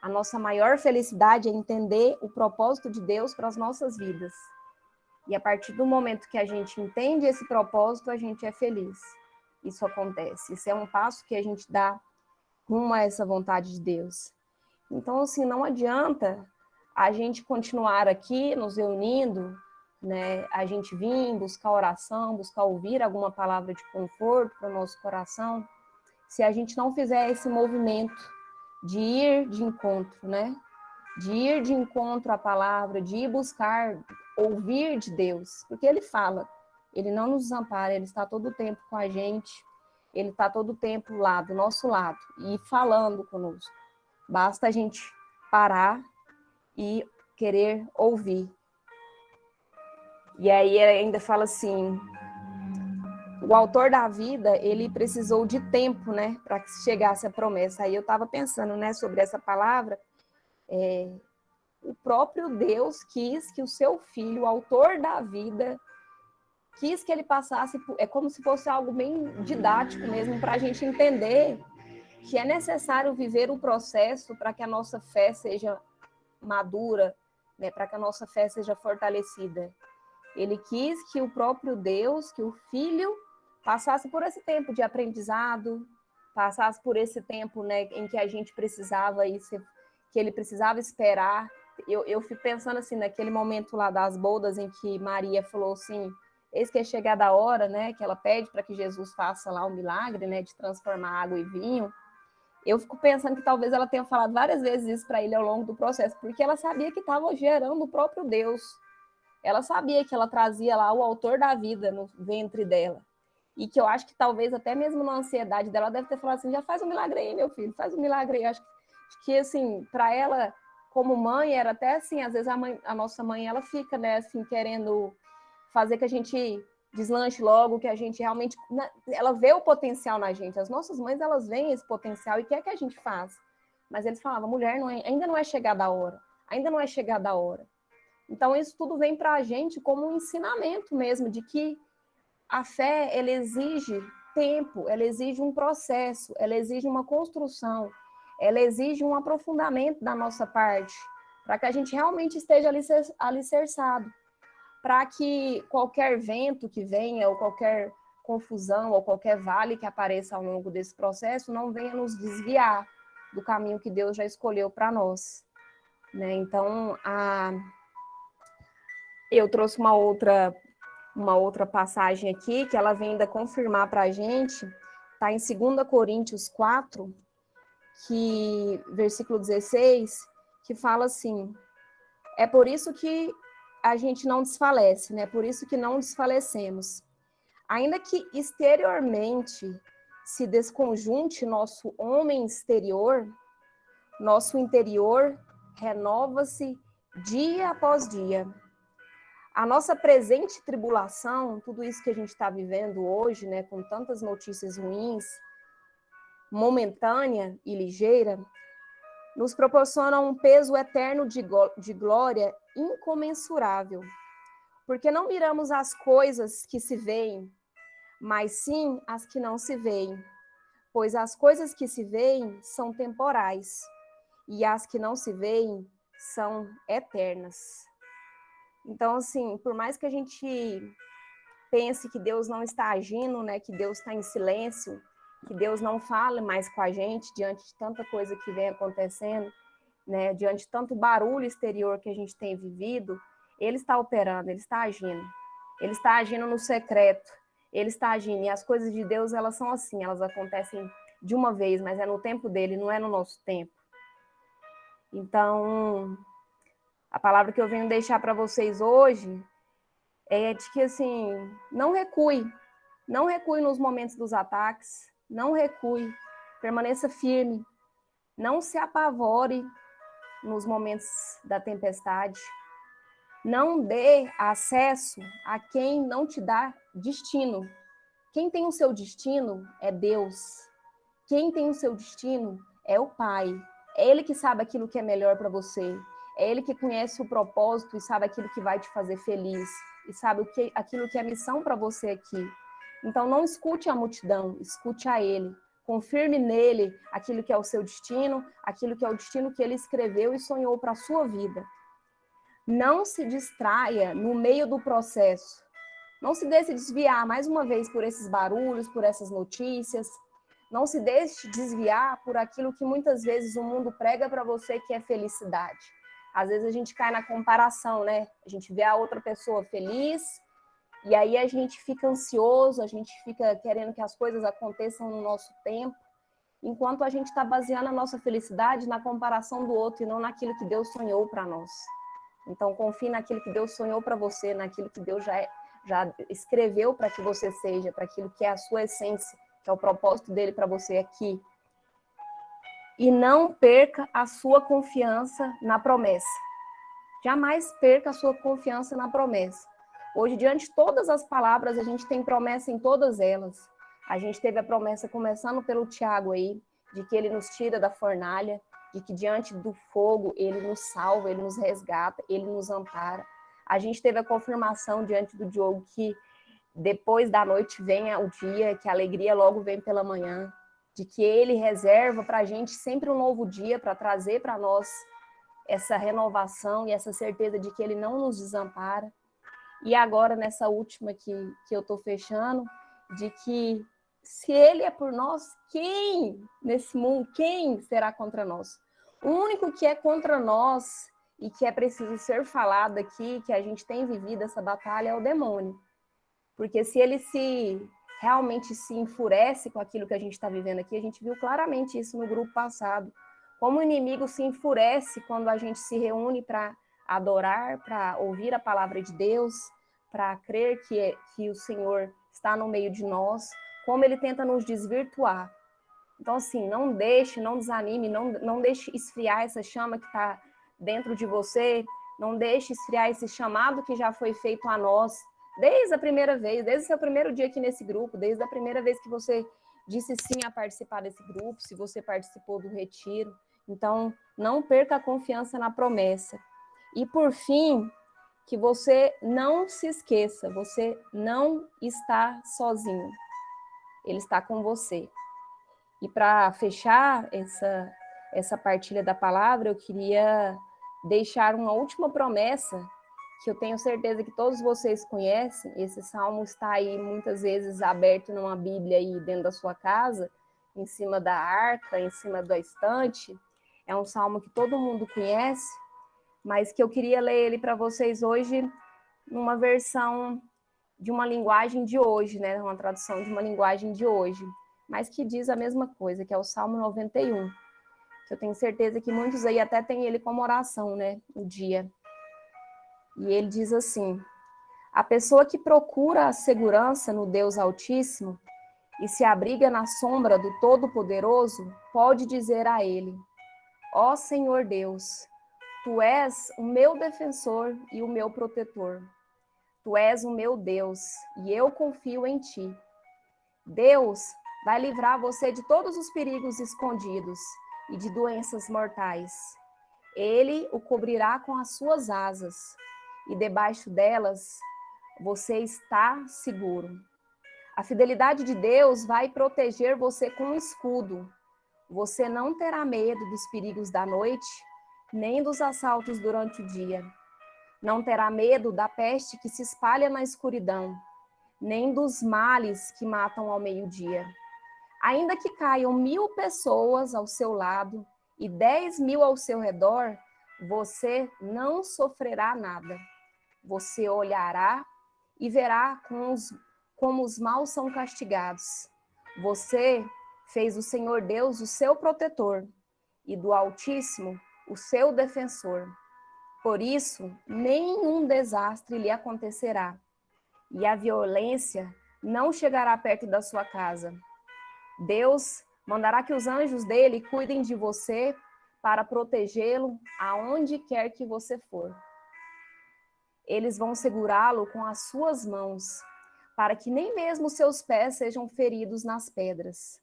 a nossa maior felicidade é entender o propósito de Deus para as nossas vidas. E a partir do momento que a gente entende esse propósito, a gente é feliz. Isso acontece. Isso é um passo que a gente dá rumo a essa vontade de Deus. Então, assim, não adianta a gente continuar aqui nos reunindo, né, a gente vir buscar oração, buscar ouvir alguma palavra de conforto para o nosso coração, se a gente não fizer esse movimento de ir de encontro, né, de ir de encontro à palavra, de ir buscar ouvir de Deus, porque Ele fala, Ele não nos desampara, Ele está todo o tempo com a gente, Ele está todo o tempo lá, do nosso lado, e falando conosco. Basta a gente parar e querer ouvir. E aí ele ainda fala assim, o autor da vida, ele precisou de tempo, né, para que chegasse a promessa. Aí eu estava pensando, né, sobre essa palavra, o próprio Deus quis que o seu filho, o autor da vida, quis que ele passasse, é como se fosse algo bem didático mesmo, para a gente entender que é necessário viver o processo para que a nossa fé seja madura, né, para que a nossa fé seja fortalecida. Ele quis que o próprio Deus, que o Filho, passasse por esse tempo de aprendizado, passasse por esse tempo, né, em que a gente precisava, que ele precisava esperar. Eu fico pensando assim, naquele momento lá das bodas, em que Maria falou assim, eis que é chegada a hora, né, que ela pede para que Jesus faça lá o milagre, né, de transformar água em vinho. Eu fico pensando que talvez ela tenha falado várias vezes isso para ele ao longo do processo, porque ela sabia que estava gerando o próprio Deus. Ela sabia que ela trazia lá o autor da vida no ventre dela. E que eu acho que talvez até mesmo na ansiedade dela deve ter falado assim, já faz um milagre aí, meu filho, faz um milagre aí. Acho que assim, para ela, como mãe, era até assim, às vezes a nossa mãe, ela fica, né, assim, querendo fazer que a gente deslanche logo, que a gente realmente... Ela vê o potencial na gente. As nossas mães, elas veem esse potencial e quer que a gente faça. Mas eles falavam, mulher, ainda não é chegada a hora. Ainda não é chegada a hora. Então, isso tudo vem para a gente como um ensinamento mesmo, de que a fé, ela exige tempo, ela exige um processo, ela exige uma construção, ela exige um aprofundamento da nossa parte, para que a gente realmente esteja alicerçado, para que qualquer vento que venha, ou qualquer confusão, ou qualquer vale que apareça ao longo desse processo, não venha nos desviar do caminho que Deus já escolheu para nós, né? Então, eu trouxe uma outra passagem aqui, que ela vem ainda confirmar para a gente, está em 2 Coríntios 4, versículo 16, que fala assim, é por isso que a gente não desfalece, né? Por isso que não desfalecemos. Ainda que exteriormente se desconjunte nosso homem exterior, nosso interior renova-se dia após dia. A nossa presente tribulação, tudo isso que a gente está vivendo hoje, né, com tantas notícias ruins, momentânea e ligeira, nos proporciona um peso eterno de glória incomensurável, porque não miramos as coisas que se veem, mas sim as que não se veem, pois as coisas que se veem são temporais, e as que não se veem são eternas. Então, assim, por mais que a gente pense que Deus não está agindo, né, que Deus está em silêncio, que Deus não fala mais com a gente diante de tanta coisa que vem acontecendo, né, diante de tanto barulho exterior que a gente tem vivido, Ele está operando, Ele está agindo no secreto, Ele está agindo, e as coisas de Deus, elas são assim, elas acontecem de uma vez, mas é no tempo dele, não é no nosso tempo. Então, a palavra que eu venho deixar para vocês hoje é de que, assim, não recue nos momentos dos ataques, não recue, permaneça firme, não se apavore nos momentos da tempestade, não dê acesso a quem não te dá destino. Quem tem o seu destino é Deus, quem tem o seu destino é o Pai, é Ele que sabe aquilo que é melhor para você, é Ele que conhece o propósito e sabe aquilo que vai te fazer feliz, e sabe aquilo que é missão para você aqui. Então, não escute a multidão, escute a Ele. Confirme nele aquilo que é o seu destino, aquilo que é o destino que Ele escreveu e sonhou para a sua vida. Não se distraia no meio do processo. Não se deixe desviar, mais uma vez, por esses barulhos, por essas notícias. Não se deixe desviar por aquilo que muitas vezes o mundo prega para você, que é felicidade. às vezes a gente cai na comparação, né? A gente vê a outra pessoa feliz, e aí a gente fica ansioso, a gente fica querendo que as coisas aconteçam no nosso tempo, enquanto a gente está baseando a nossa felicidade na comparação do outro e não naquilo que Deus sonhou para nós. Então, confie naquilo que Deus sonhou para você, naquilo que Deus já escreveu para que você seja, para aquilo que é a sua essência, que é o propósito dele para você aqui. E não perca a sua confiança na promessa. Jamais perca a sua confiança na promessa. Hoje, diante de todas as palavras, a gente tem promessa em todas elas. A gente teve a promessa, começando pelo Tiago aí, de que ele nos tira da fornalha, de que diante do fogo ele nos salva, ele nos resgata, ele nos ampara. A gente teve a confirmação diante do Diogo que depois da noite vem o dia, que a alegria logo vem pela manhã, de que ele reserva para a gente sempre um novo dia para trazer para nós essa renovação e essa certeza de que ele não nos desampara. E agora, nessa última que eu estou fechando, de que se ele é por nós, quem nesse mundo, quem será contra nós? O único que é contra nós e que é preciso ser falado aqui, que a gente tem vivido essa batalha, é o demônio. Porque se ele realmente se enfurece com aquilo que a gente está vivendo aqui, a gente viu claramente isso no grupo passado. Como o inimigo se enfurece quando a gente se reúne para adorar, para ouvir a palavra de Deus, para crer que o Senhor está no meio de nós, como ele tenta nos desvirtuar. Então, assim, não deixe, não desanime, não deixe esfriar essa chama que está dentro de você, não deixe esfriar esse chamado que já foi feito a nós, desde a primeira vez, desde o seu primeiro dia aqui nesse grupo, desde a primeira vez que você disse sim a participar desse grupo, se você participou do retiro. Então, não perca a confiança na promessa. E, por fim, que você não se esqueça, você não está sozinho. Ele está com você. E para fechar essa partilha da palavra, eu queria deixar uma última promessa que eu tenho certeza que todos vocês conhecem. Esse salmo está aí muitas vezes aberto numa Bíblia aí dentro da sua casa, em cima da arca, em cima da estante. É um salmo que todo mundo conhece, mas que eu queria ler ele para vocês hoje numa versão de uma linguagem de hoje, né? Uma tradução de uma linguagem de hoje, mas que diz a mesma coisa, que é o Salmo 91, que eu tenho certeza que muitos aí até têm ele como oração, né? O dia. E ele diz assim: a pessoa que procura a segurança no Deus Altíssimo e se abriga na sombra do Todo-Poderoso, pode dizer a ele: ó Senhor Deus, tu és o meu defensor e o meu protetor. Tu és o meu Deus e eu confio em ti. Deus vai livrar você de todos os perigos escondidos e de doenças mortais. Ele o cobrirá com as suas asas e debaixo delas você está seguro. A fidelidade de Deus vai proteger você com um escudo. Você não terá medo dos perigos da noite, nem dos assaltos durante o dia. Não terá medo da peste que se espalha na escuridão, nem dos males que matam ao meio-dia. Ainda que caiam 1000 pessoas ao seu lado e 10.000 ao seu redor, você não sofrerá nada. Você olhará e verá como os maus são castigados. Você fez o Senhor Deus o seu protetor e do Altíssimo o seu defensor. Por isso, nenhum desastre lhe acontecerá, e a violência não chegará perto da sua casa. Deus mandará que os anjos dele cuidem de você para protegê-lo aonde quer que você for. Eles vão segurá-lo com as suas mãos, para que nem mesmo seus pés sejam feridos nas pedras.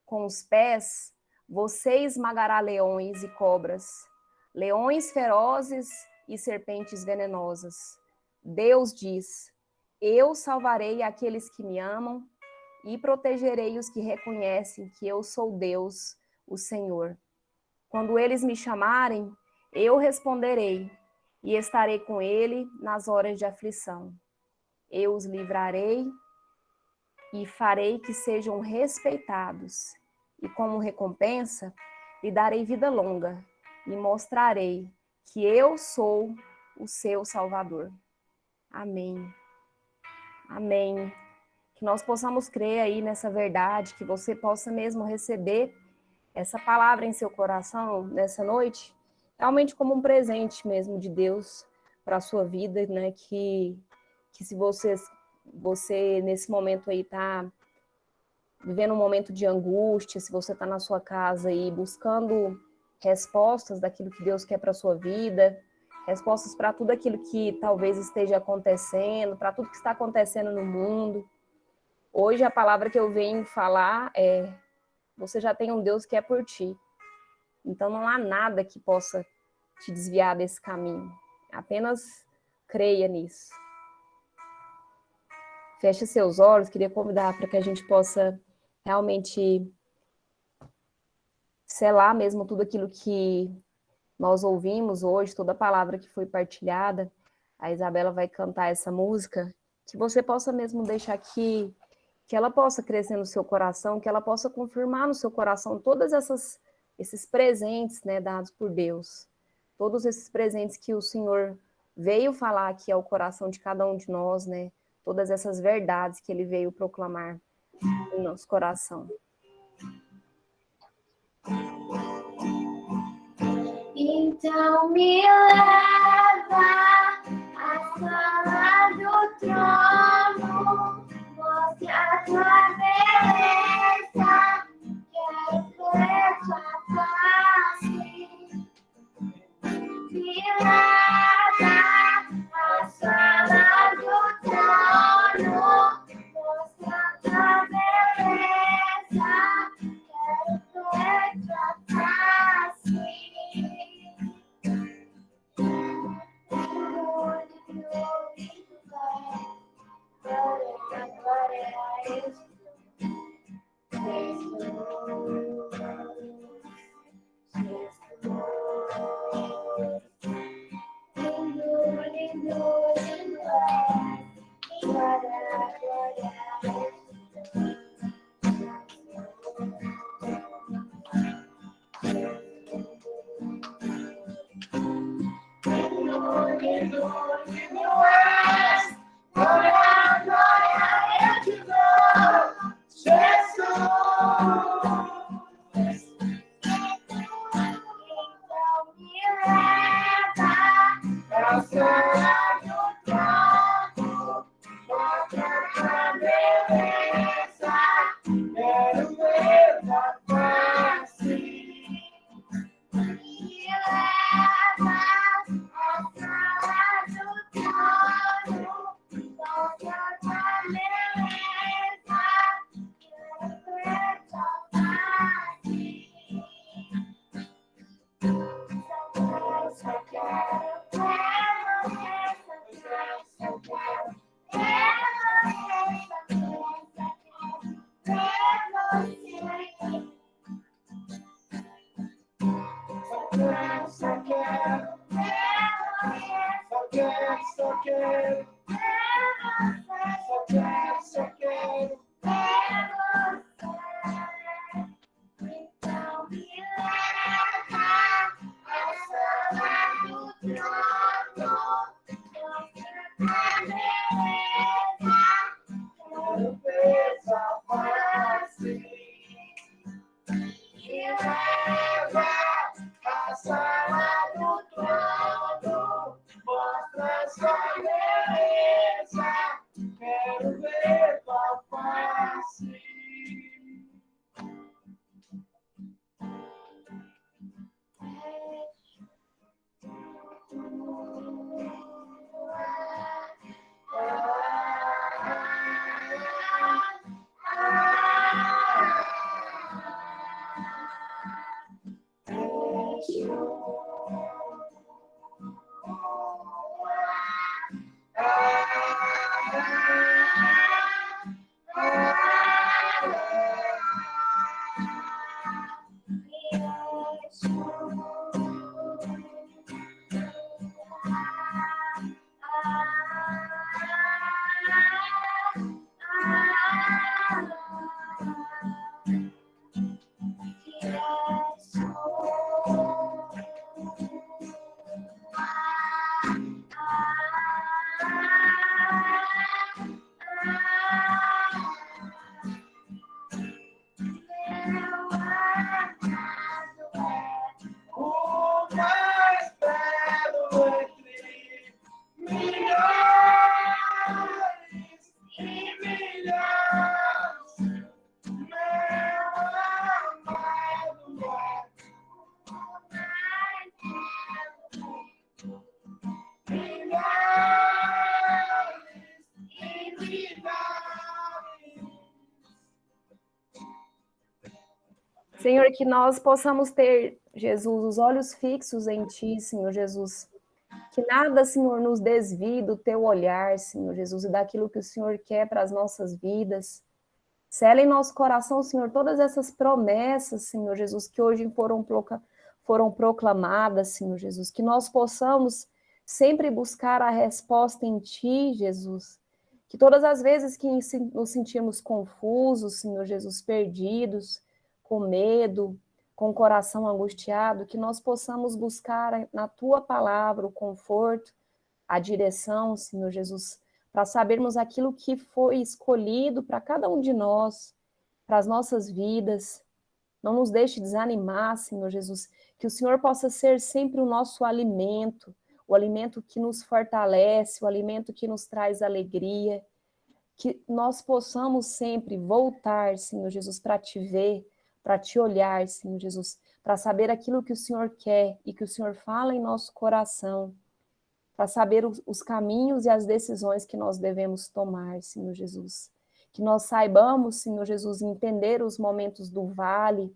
Com os pés, você esmagará leões e cobras, leões ferozes e serpentes venenosas. Deus diz: eu salvarei aqueles que me amam e protegerei os que reconhecem que eu sou Deus, o Senhor. Quando eles me chamarem, eu responderei e estarei com ele nas horas de aflição. Eu os livrarei e farei que sejam respeitados. E como recompensa, lhe darei vida longa e mostrarei que eu sou o seu Salvador. Amém. Amém. Que nós possamos crer aí nessa verdade, que você possa mesmo receber essa palavra em seu coração nessa noite, realmente como um presente mesmo de Deus para a sua vida, né? Que se você nesse momento aí está vivendo um momento de angústia, se você está na sua casa aí buscando respostas daquilo que Deus quer para a sua vida, respostas para tudo aquilo que talvez esteja acontecendo, para tudo que está acontecendo no mundo. Hoje a palavra que eu venho falar é: você já tem um Deus que é por ti. Então não há nada que possa te desviar desse caminho. Apenas creia nisso. Feche seus olhos, queria convidar para que a gente possa realmente selar mesmo tudo aquilo que nós ouvimos hoje, toda a palavra que foi partilhada. A Isabela vai cantar essa música, que você possa mesmo deixar que ela possa crescer no seu coração, que ela possa confirmar no seu coração todas esses presentes, né, dados por Deus. Todos esses presentes que o Senhor veio falar aqui ao coração de cada um de nós, né? Todas essas verdades que ele veio proclamar no nosso coração. Então me leva à sala do trono, mostra a tua beleza, quero ver tua face. Me leva à sala do trono, mostra a tua beleza, quero ver tua face. Senhor, que nós possamos ter, Jesus, os olhos fixos em Ti, Senhor Jesus. Que nada, Senhor, nos desvie do Teu olhar, Senhor Jesus, e daquilo que o Senhor quer para as nossas vidas. Sela em nosso coração, Senhor, todas essas promessas, Senhor Jesus, que hoje foram proclamadas, Senhor Jesus. Que nós possamos sempre buscar a resposta em Ti, Jesus. Que todas as vezes que nos sentimos confusos, Senhor Jesus, perdidos, com medo, com o coração angustiado, que nós possamos buscar na Tua palavra o conforto, a direção, Senhor Jesus, para sabermos aquilo que foi escolhido para cada um de nós, para as nossas vidas. Não nos deixe desanimar, Senhor Jesus, que o Senhor possa ser sempre o nosso alimento, o alimento que nos fortalece, o alimento que nos traz alegria, que nós possamos sempre voltar, Senhor Jesus, para Te ver, para Te olhar, Senhor Jesus, para saber aquilo que o Senhor quer e que o Senhor fala em nosso coração, para saber os caminhos e as decisões que nós devemos tomar, Senhor Jesus. Que nós saibamos, Senhor Jesus, entender os momentos do vale,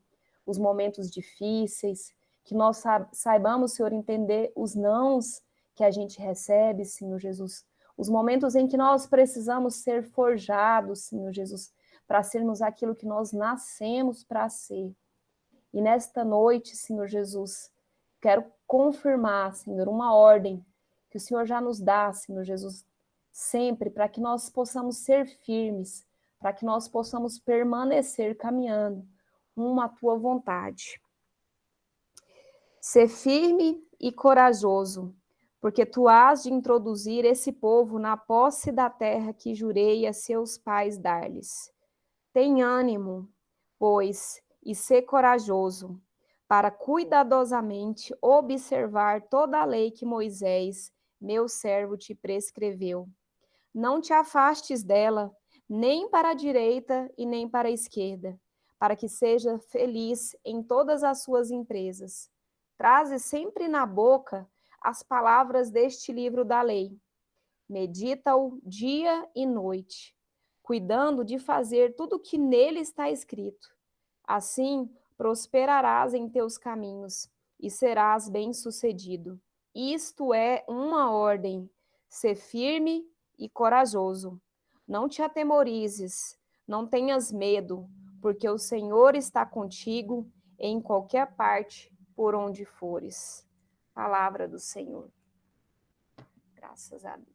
os momentos difíceis, que nós saibamos, Senhor, entender os nãos que a gente recebe, Senhor Jesus, os momentos em que nós precisamos ser forjados, Senhor Jesus, para sermos aquilo que nós nascemos para ser. E nesta noite, Senhor Jesus, quero confirmar, Senhor, uma ordem que o Senhor já nos dá, Senhor Jesus, sempre, para que nós possamos ser firmes, para que nós possamos permanecer caminhando rumo à Tua vontade. Ser firme e corajoso, porque Tu hás de introduzir esse povo na posse da terra que jurei a seus pais dar-lhes. Tem ânimo, pois, e ser corajoso, para cuidadosamente observar toda a lei que Moisés, meu servo, te prescreveu. Não te afastes dela, nem para a direita e nem para a esquerda, para que seja feliz em todas as suas empresas. Traze sempre na boca as palavras deste livro da lei. Medita-o dia e noite, cuidando de fazer tudo o que nele está escrito. Assim, prosperarás em teus caminhos e serás bem-sucedido. Isto é uma ordem: ser firme e corajoso. Não te atemorizes, não tenhas medo, porque o Senhor está contigo em qualquer parte por onde fores. Palavra do Senhor. Graças a Deus.